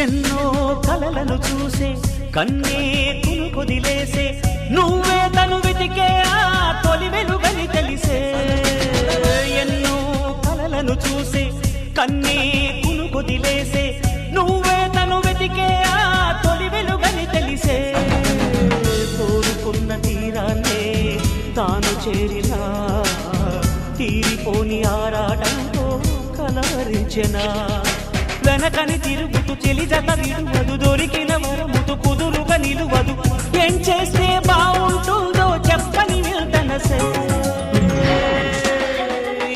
ఎన్నో కలలను చూసే కన్నే కొదిలేసే నువ్వే తను వెతికే ఆ తొలి వెలుగని తెలిసే ఎన్నో కలలను చూసే కన్నే కొదిలేసే నువ్వే తను వెతికే ఆ తొలి వెలుగని తెలిసే కోరుకున్న తీరాన్నే తాను చేరినా తీరిపోని ఆరాటంతో కలవరించెనా వెనకని తిరుగుతూ చెలి జత విడువదు దొరికిన వరముతు కుదురుగా నిలువదు ఏం చేస్తే బాగుంటుందో చెప్పని నిల్తనసే